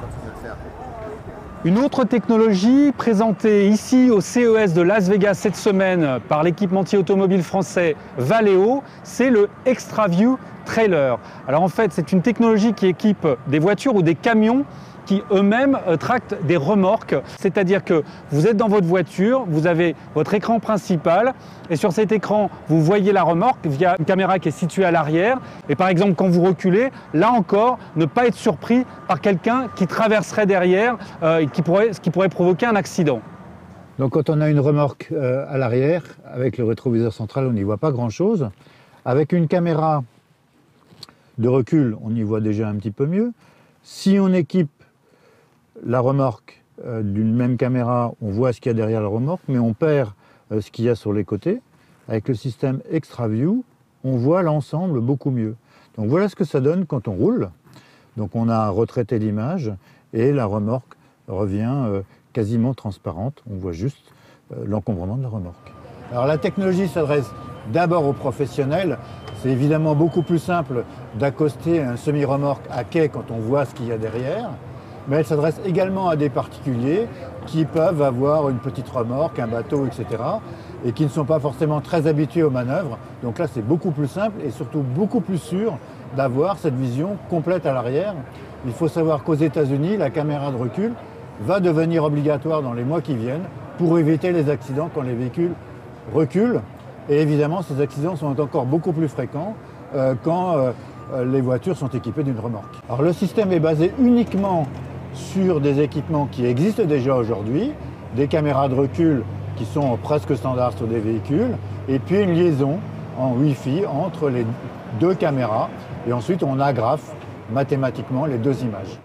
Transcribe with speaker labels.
Speaker 1: continuer de faire.
Speaker 2: Une autre technologie présentée ici au CES de Las Vegas cette semaine par l'équipementier automobile français Valeo, c'est le XtraView Trailer. Alors en fait, c'est une technologie qui équipe des voitures ou des camions qui eux-mêmes tractent des remorques. C'est-à-dire que vous êtes dans votre voiture, vous avez votre écran principal et sur cet écran, vous voyez la remorque via une caméra qui est située à l'arrière. Et par exemple, quand vous reculez, là encore, ne pas être surpris par quelqu'un qui traverserait derrière et ce qui pourrait provoquer un accident.
Speaker 3: Donc quand on a une remorque à l'arrière, avec le rétroviseur central, on n'y voit pas grand-chose. Avec une caméra de recul, on y voit déjà un petit peu mieux. Si on équipe la remorque d'une même caméra, on voit ce qu'il y a derrière la remorque, mais on perd ce qu'il y a sur les côtés. Avec le système XtraView, on voit l'ensemble beaucoup mieux. Donc voilà ce que ça donne quand on roule. Donc on a retraité l'image et la remorque revient quasiment transparente. On voit juste l'encombrement de la remorque. Alors la technologie s'adresse d'abord aux professionnels. C'est évidemment beaucoup plus simple d'accoster un semi-remorque à quai quand on voit ce qu'il y a derrière. Mais elle s'adresse également à des particuliers qui peuvent avoir une petite remorque, un bateau, etc. et qui ne sont pas forcément très habitués aux manœuvres. Donc là, c'est beaucoup plus simple et surtout beaucoup plus sûr d'avoir cette vision complète à l'arrière. Il faut savoir qu'aux États-Unis, la caméra de recul va devenir obligatoire dans les mois qui viennent pour éviter les accidents quand les véhicules reculent. Et évidemment, ces accidents sont encore beaucoup plus fréquents quand les voitures sont équipées d'une remorque. Alors le système est basé uniquement sur des équipements qui existent déjà aujourd'hui, des caméras de recul qui sont presque standards sur des véhicules, et puis une liaison en Wi-Fi entre les deux caméras, et ensuite on agrafe mathématiquement les deux images.